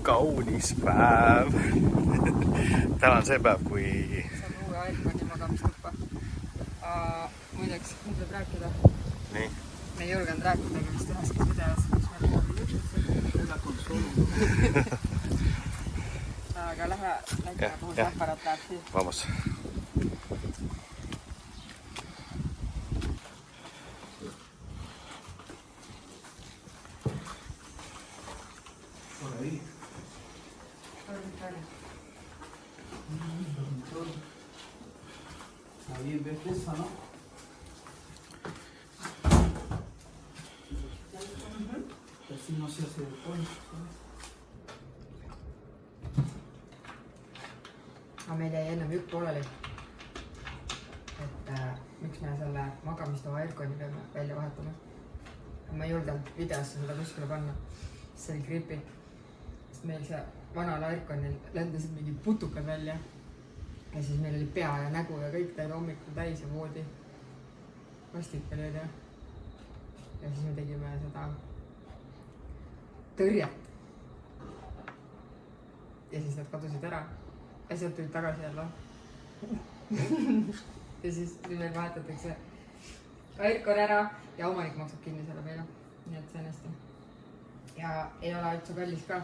Kaunis päev. Täna on see päev, kui... Saab uue Airconi magamistuppa. Muideks, nüüd võib rääkida. Nii. Me ei julgenud rääkidagi vist üheski videos, kus me aga lähe puhul see aparaat läheb siis. Vamos. Ahí en vez de esa, ¿no? Así no se hace después. Aga meil jäi ennem jutt pooleli, et miks me selle magamistoa Airconi peame välja vahetama. Ma ei julgenud videosse seda kuskile panna, see oli creepy. Sest meil see vanal Airconil lendasid mingid putukad välja. Ja siis meil oli pea ja nägu ja kõik teid hommikul täis ja voodi. Vastik oli ja siis me tegime seda tõrjet. Ja siis nad kadusid ära. Ja sealt tulid tagasi jälle. Ja siis meil vahetatakse Aircon ära ja omanik maksab kinni selle meile. Nii et see on hästi. Ja ei ole üldse kallis ka.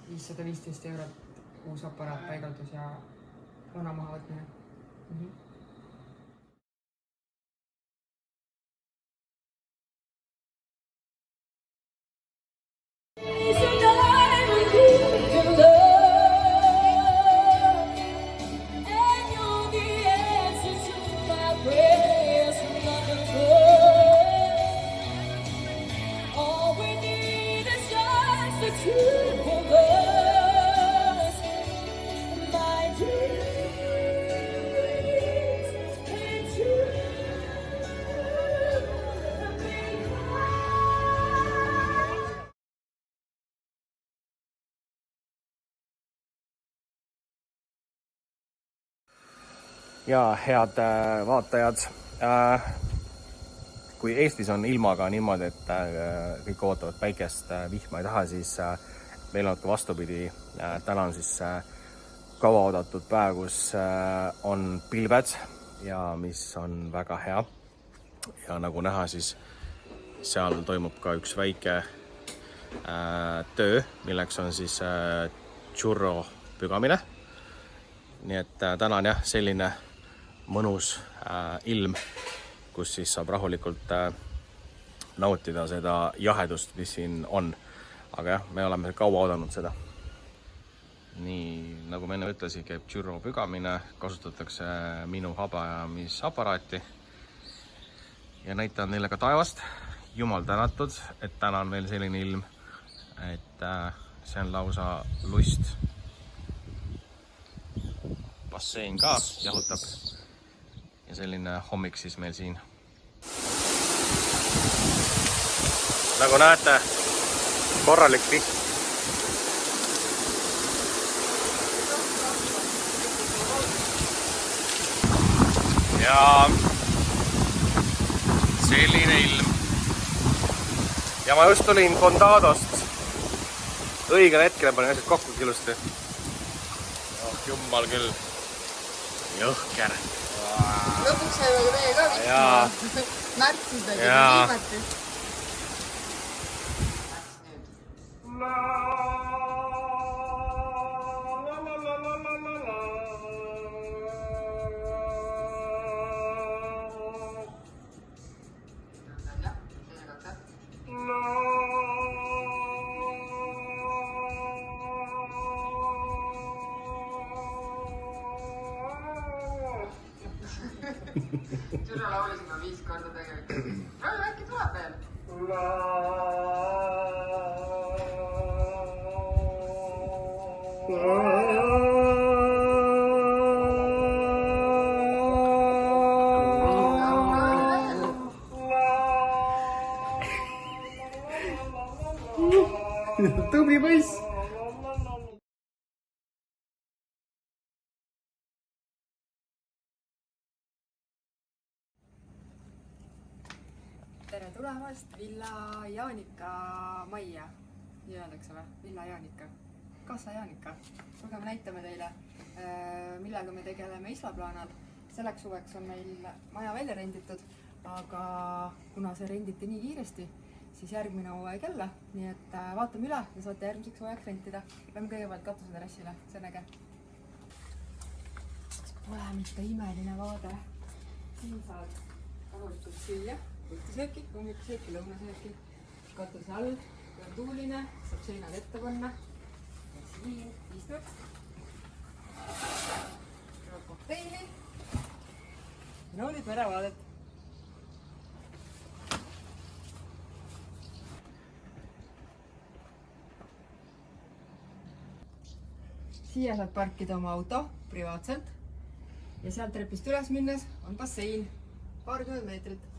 515 € uus aparaat, paigaldus ja vana maha võtmine. Ja head vaatajad, kui Eestis on ilmaga niimoodi, et kõik ootavad päikest, vihma ei taha, siis meil on ka vastupidi. Täna on siis kaua oodatud päev, kus on pilved ja mis on väga hea. Ja nagu näha, siis seal toimub ka üks väike töö, milleks on siis churro pügamine. Nii et täna on jah selline mõnus ilm, kus siis saab rahulikult nautida seda jahedust, mis siin on. Aga jah, me oleme kaua oodanud seda. Nii, nagu ma enne ütlesin, käib churro pügamine, kasutatakse minu habajamisaparaati ja näitan neile ka taevast. Jumal tänatud, et täna on veel selline ilm, et see on lausa lust. Basseen ka jahutab ja selline hommik siis meil siin. Nagu näete, korralik vihm. Ja selline ilm. Ja ma just tulin Condadost. Õigel hetkel panin asjad kokku ilusti. Jummal küll. Jõhker. Lõpuks saime ka meie ka vihma. Märtsis tegi viimati. Türa laulis juba 5 korda tegelikult. Proovi äkki tuleb veel. Tubli poiss! Tere tulemast Villa Jaanika majja. Nii öeldakse või? Villa Jaanika. Kassa Jaanika. Tulge me näitame teile, millega me tegeleme Islaplaanal. Selleks suveks on meil maja välja renditud, aga kuna see renditi nii kiiresti, siis järgmine hooaeg jälle. Nii et vaatame üle ja saate järgmiseks hooajaks rentida. Lähme kõigepealt katuseterassile. See on äge. Pole mitte imeline vaade. Siin saad tavaliselt süüa. Õhtusööki, hommikusööki, lõunasööki, katuse all, kui on tuuline, saab seinad ette panna. Ja siin istud. Tuleb kokteili. Ja naudid merevaadet. Siia saab parkida oma auto privaatselt. Ja sealt trepist üles minnes on bassein. Paarkümmend meetrit.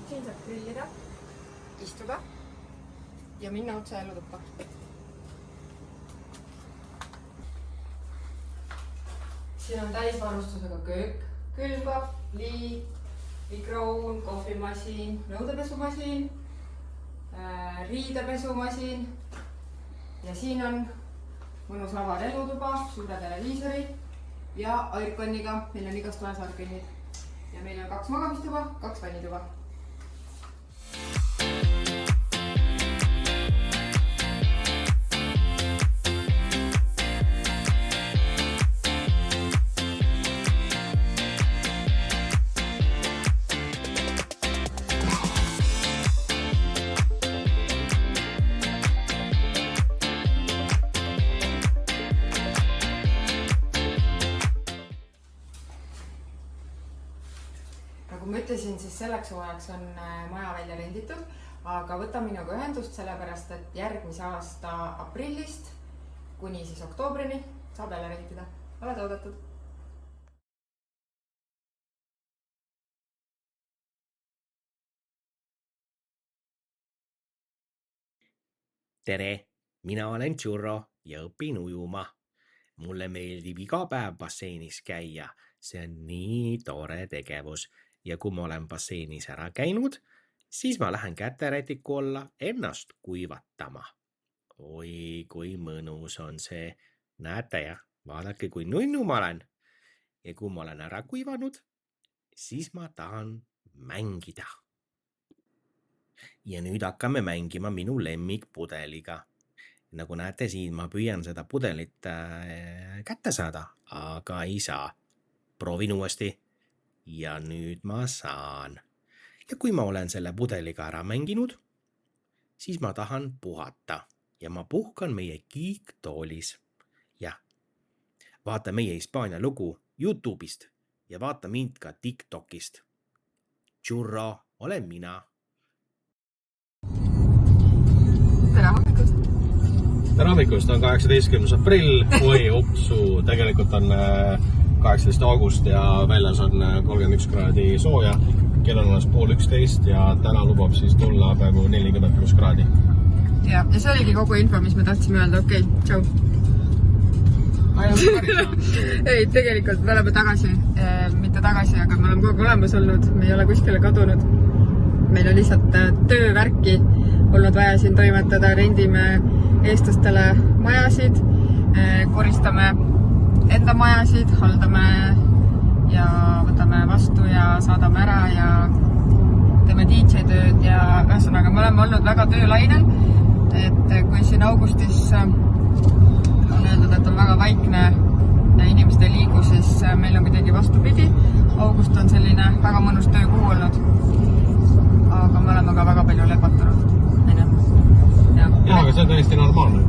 Siin saab grillida, istuda ja minna otse elutuppa. Siin on täisvarustusega köök, külmkapp, liit, mikroon, kohvimasin, nõudepesumasin, riidepesumasin ja siin on mõnus avar elutuba, suure televiisori ja airconiga, meil on igast toes airconid. Ja meil on 2 magamistuba, 2 vannituba. Nagu ma ütlesin, siis selleks hooajaks on maja välja renditud, aga võta minuga ühendust sellepärast, et järgmise aasta aprillist kuni siis oktoobrini saab jälle rentida. Oled oodatud! Tere, mina olen Churro ja õpin ujuma. Mulle meeldib iga päev basseinis käia. See on nii tore tegevus. Ja kui ma olen basseinis ära käinud, siis ma lähen käterätiku alla ennast kuivatama. Oi, kui mõnus on see. Näete ja, vaadake kui nunnu ma olen. Ja kui ma olen ära kuivanud, siis ma tahan mängida. Ja nüüd hakkame mängima minu lemmikpudeliga. Nagu näete siin, ma püüan seda pudelit kätte saada, aga ei saa. Proovin uuesti. Ja nüüd ma saan. Ja kui ma olen selle pudeliga ära mänginud, siis ma tahan puhata ja ma puhkan meie kiiktoolis. Ja vaata meie Hispaania lugu YouTube'ist ja vaata mind ka TikTokist. Churro, olen mina. Tere hommikust! Tere hommikust, on 18. aprill. Oi, upsu, tegelikult on 18. august ja väljas on 31 kraadi sooja. Kell on 10:30 ja täna lubab siis tulla peaaegu 40+ kraadi. Ja see oligi kogu info, mis me tahtsime öelda. Okei, tšau! Ei, tegelikult me oleme tagasi. Mitte tagasi, aga me oleme kogu olemas olnud. Me ei ole kuskile kadunud. Meil on lihtsalt töövärki olnud vaja siin toimetada. Rendime eestlastele majasid, koristame enda majasid, haldame ja võtame vastu ja saadame ära ja teeme DJ-tööd ja ühesõnaga me oleme olnud väga töölainel, et kui siin augustis on öeldud, et on väga vaikne ja inimesed ei liigu, siis meil on kuidagi vastupidi. August on selline väga mõnus töökuu olnud, aga me oleme ka väga palju lepatanud. Ja, aga see on täiesti normaalne,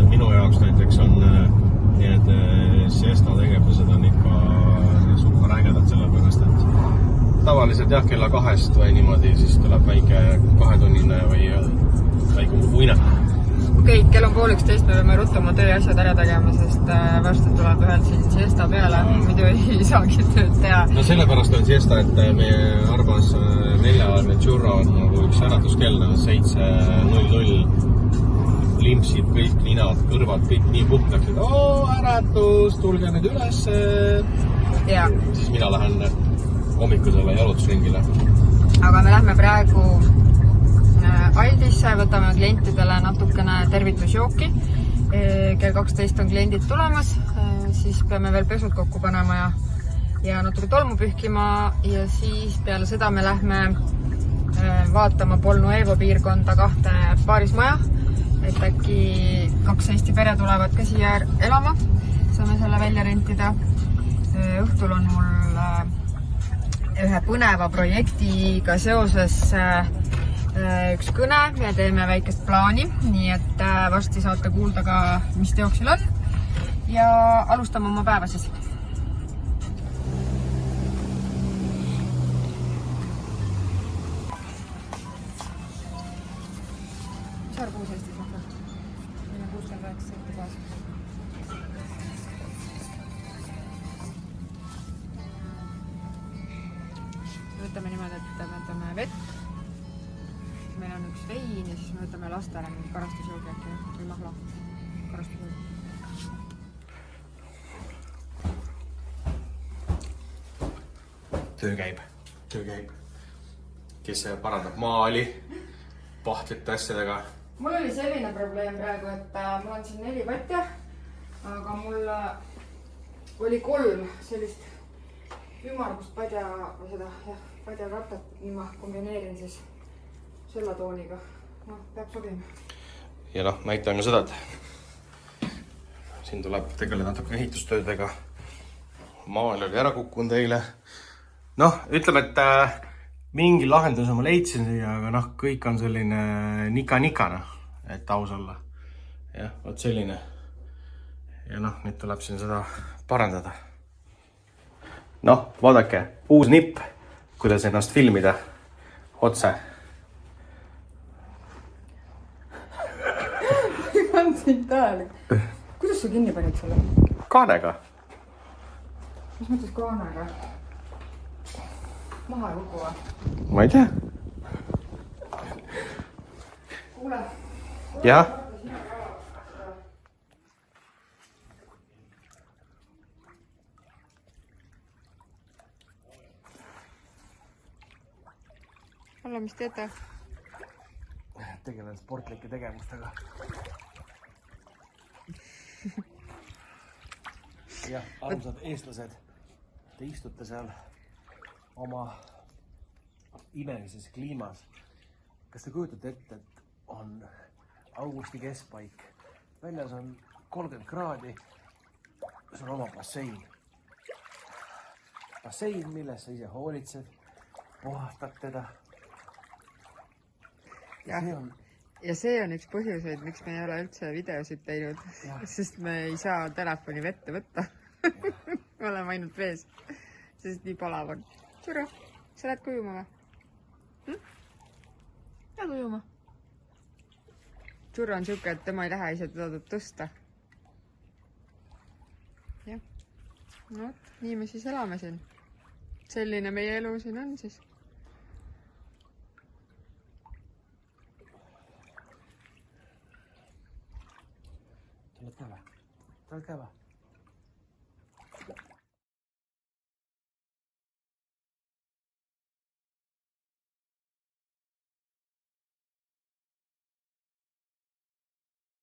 et minu jaoks näiteks on need siesta tegevused on ikka super ägedad, sellepärast et tavaliselt jah, kella 2 või niimoodi, siis tuleb väike 2-tunnine või väike uine. Okei, kell on 10:30, me peame ruttu oma tööasjad ära tegema, sest varsti tuleb ühel siin siesta peale, muidu ei saagi tööd teha. No sellepärast on siesta, et meie arvas 4-aarne tšurro on nagu üks äratuskell, 7:00. Limpsid kõik ninad, kõrvad, kõik nii puhtaks, et äratus, tulge nüüd ülesse. Ja. Siis mina lähen hommikusele jalutusringile. Aga me lähme praegu Aldisse, võtame klientidele natukene tervitusjooki. Kell 12 on kliendid tulemas, siis peame veel pesud kokku panema ja natuke tolmu pühkima ja siis peale seda me lähme vaatama Polnuevo piirkonda 2 paarismaja, et äkki 2 Eesti pere tulevad ka siia elama, saame selle välja rentida. Õhtul on mul ühe põneva projektiga seoses üks kõne, me teeme väikest plaani, nii et varsti saate kuulda ka, mis teoksil on ja alustame oma päeva siis. Saar 6 Eestis mahvab. Meil on 69 senti baas. Võtame niimoodi, et me võtame vett. Meil on üks vein ja siis me võtame lastele mingi karastusjoogi äkki või mahla karastusjoogi. Töö käib. Kes parandab maali, pahtlite asjadega. Mul oli selline probleem praegu, et mul on siin 4 patja, aga mul oli 3 sellist ümmargust padjakattat, nii ma kombineerin siis sellatooniga. No, peab sobima. Ja näitan ka seda, et siin tuleb tegeleda natuke ehitustöödega. Maal oli ära kukkunud eile. Ütleme, et mingi lahenduse ma leidsin siia, aga kõik on selline nika-nikana, et aus olla. Jah, võt selline. Ja nüüd tuleb siin seda parandada. Vaadake, uus nipp, kuidas ennast filmida otse. Kuidas sa kinni panid selle? Kaanega. Mis mõttes kaanega? Maha ei kuku või? Ma ei tea. Kuule. Jah. Alla, mis teete? Tegelen sportlike tegevustega. Jah, armsad eestlased, te istute seal oma imelises kliimas. Kas te kujutate ette, et on augusti keskpaik, väljas on 30 kraadi, sul on oma bassein. Bassein, milles sa ise hoolitsed, puhastad teda. Ja see on üks põhjuseid, miks me ei ole üldse videosid teinud, sest me ei saa telefoni vette võtta. Me oleme ainult vees, sest nii palav on. Tšurro, sa lähed kujuma või? Lähed kujuma? Tšurro on siuke, et tema ei lähe ise, teda tuleb tõsta. Jah. Nii me siis elame siin. Selline meie elu siin on siis. Tuled ka või?